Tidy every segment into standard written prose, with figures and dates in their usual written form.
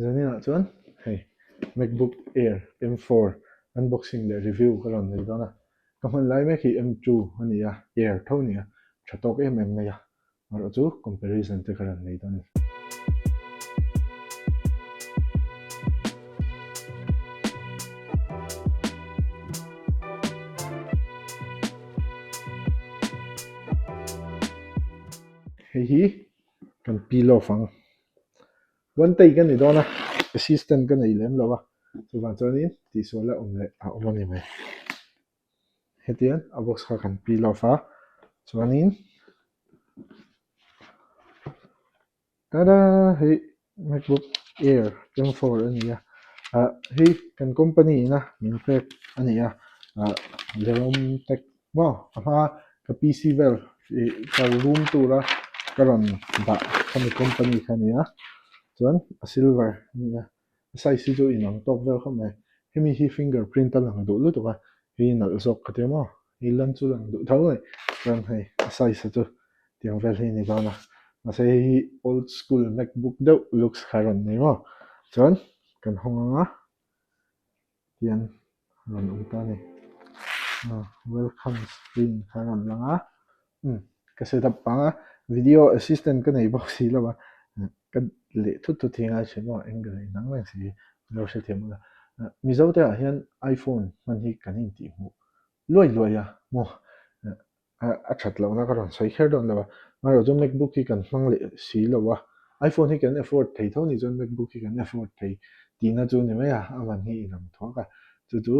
Zani na chuan hei Macbook Air M4 unboxing le review ka ron nei dona ka hman lai mek hi M2 ani a Air tho ni a thatok em nei a mar chu comparison te ka ron nei don hei hi kan pilo fang wan tei kan ni dona assistant kan nei lem lawa chu ban chuanin ti suala omle a omani mai hetian a box kha kan pilo fa chuanin tada hei Macbook Air M4 ani a hei kan company na min pek ani a lerom tech mo ama ka PC vel ka room tura karon ba kami company khania chuan a silver ni a size chu inang top vel khame hemi hi fingerprint lang du lu tuka hi nal zok katemo hi lan chu lang du thau nei chuan hei size chu tiang vel hi ni dona mase hi old school Macbook deuh looks kharon nei mo chuan kan honganga tian ron utani welcome screen kharon langa ka setup panga video assistant ka nei box hi lawa ka le thu thinga chemo angle nang lang si lo se themula Mizo te a hian iPhone man hi kanin ti mu loi a mo a that lo na ka ron soi kher don lawa maro chu Macbook hi kan hmang le si lawa iPhone hi kan afford thei tho ni chuan Macbook hi kan afford thei tina chu ni mai a aman hi inang thoka chu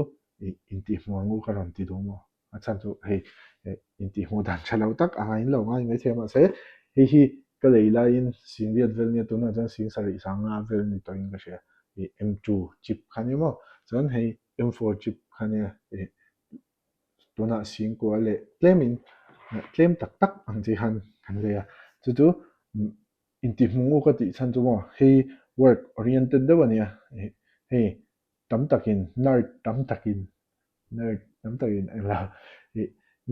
in ti hmangu ka ron ti do mo a chan chu hei in ti hmu dan chalo tak a in lo ngai mai thema se hi ka leila in sin riat vel ni tuna chan sin sari sanga vel ni to in ka she M2 chip khani mo chuan hei M4 chip khani tuna sin ko le claim tak ang chi han kan le a chu in ti hmu ka ti chan chu mo hei work oriented deuh ania hei tam takin nerd tam takin la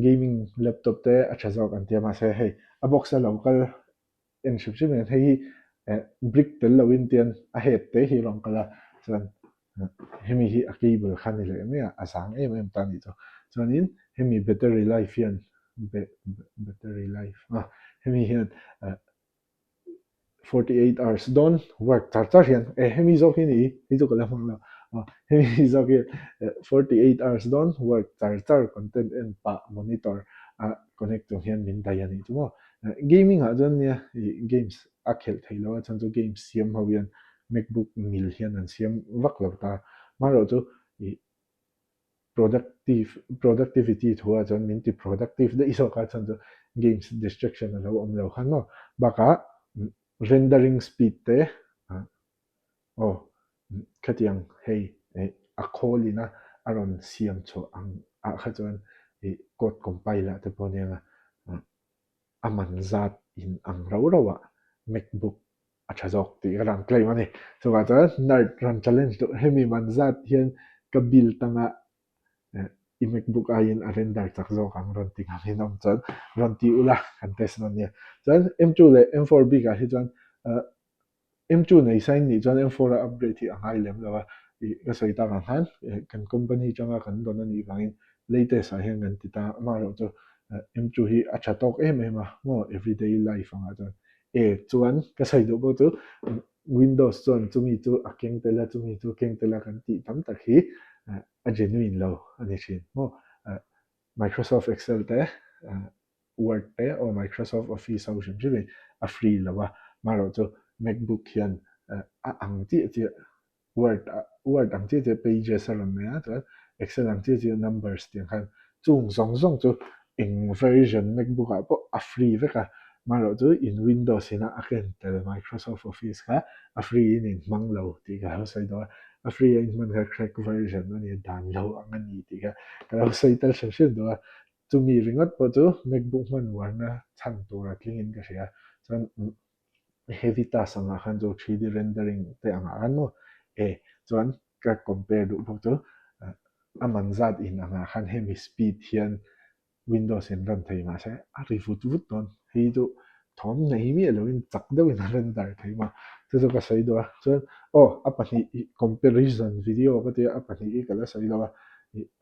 gaming laptop te a thazok an tia ma se hei a box a local en ship ship en hei brick tel lo in tian a het te hi rong kala chuan hemi hi a cable khani le me a sang em ta ni to chuanin hemi battery life hian battery life hemi hian 48 hours don work char hian hemi zo hi ni hi chu kala hmang lo hemi zo hi 48 hours don work char content en pa monitor connect to hian min dai ani chu mo gaming ha jon nia games a khel thailo chan chu games siam ho hian Macbook mil hian an siam vak lo ta maro chu productivity thua chon min ti productive de iso ka chan chu games distraction lo om lo khan no baka rendering speed te khatiang hei a kholina aron siam cho ang a kha chuan code compiler te ponianga aman zat in ang rawa Macbook a thazok ti ran claim ani so ka chuan nerd ran challenge to hemi man zat hian ka bil tanga i Macbook a in a render chak zo kang ron ti ngam hinom chuan ron ti ula kan test non nia chuan M2 le M4 big a hi chuan M2 nei sign ni chuan M4 a upgrade hi a ngai lem lawa ka soi ta kan han kan company changa kan don ani bangin latest a hian kan ti ta maro chu M2 hi a thatok em a mo everyday life anga chuan chuan ka sai do bo chu Windows chuan chumi chu a keng tela chumi chu keng tela kan ti tam tak hi a genuine lo ani thin mo Microsoft Excel te Word te o Microsoft Office ho shim shim a free lawa maro chu Macbook hian a ang chi Word ang chi pages a ron mea chuan Excel ang chi numbers tiang khan chung zong chu eng version Macbook a po a free veka maro chu in Windows ina a ken tel Microsoft Office kha a free in mang lo ti ka ho sai do a free in man kha crack version ani dan lo ang ani ti ka ho sai tel shim shim do chu mi ringot po chu Macbook man warna chan tura tlingin ka sia chuan heavy task anga khan chu 3D rendering te anga kan mo chuan ka compare du bo chu aman zat in anga khan hemi speed hian Windows in ran thei ma se a ri vut don hi chu thom nei mi lo in chak deuh in render thei ma chu chu ka sei do chuan oh a pahnih comparison video ka tia a pahnih i kala sei lo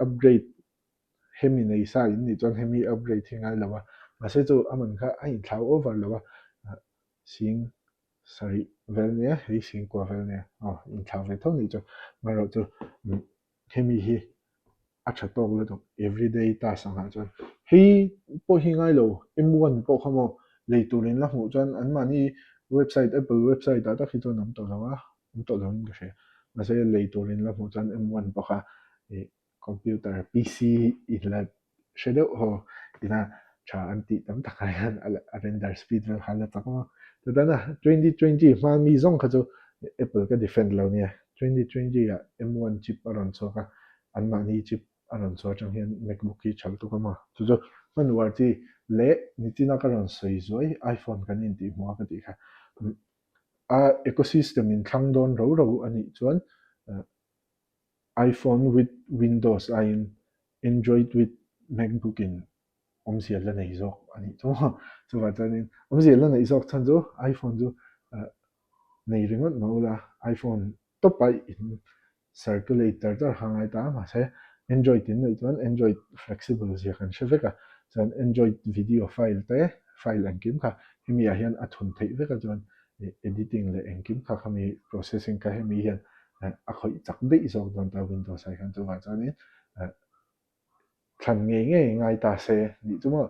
upgrade hemi nei sa in ni chuan hemi upgrade thingai lo mase chu aman kha a in thlau over lo sing sorry vel ne hei sing kwa vel ne in thlau ve tho ni chu maro chu hemi hi a tha tok lo tok everyday task anga chuan hei po hi ngai lo m1 po khamo leiturin la hmu chuan an mani website apple website ta khi chuan am to lawa am to lo in ka hre mase leiturin la hmu chuan m1 po kha computer pc in la hre ho ina tha an ti tam tak hian a render speed vel khala chakma tadana 2020 ma mi zong kha chu apple ka defend lo nia 2020 ya m1 chip aron choka an mani chip aron cho chang hian macbook hi chal tu kama chu chu man war ti le ni tina ka ron sei zoi iphone kan in ti hmu ka ti kha a ecosystem in thlang don ro ro ani chuan iphone with windows a in android with macbook in omsial la nei zawk ani chu wa chuanin omsial la nei zawk chan chu iphone chu nei ringot no la iphone topai in circulator tar hangai ta ma se android in nei chuan android flexible zia kan hre chuan android video file te file an kim kha hemi a hian a thun thei veka chuan editing le en kim kha khami processing ka hemi hian a khoi chak dei zawk don ta windows ai kan chu wa chuanin thlan nge ngai ta se ni chuma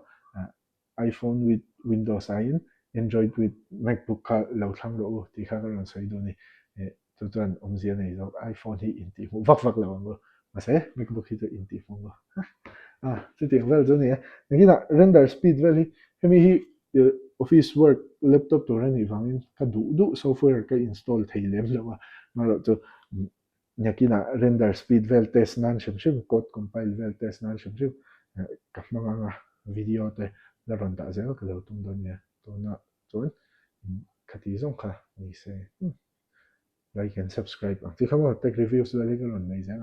iphone with windows a in android with macbook kha lo thlang ro ti kha ka ron sei do ni chu chuan omzia nei zawk iphone hi in ti hmu vak vak lo ang ma se macbook hi chu in ti hmu lo chu ti vel chu ni ngina render speed vel hi hemi hi office work laptop tur ani wangin ka du software ka install thei lem lo ma ro chu nyakina render speed vel test nan shem shem code compile vel test nan shem shem ka hmanga video te la ron ta zel ka lo tum don ya to na chuan khati zong kha ni se like and subscribe ti khamo tech reviews la le ka ron nei zel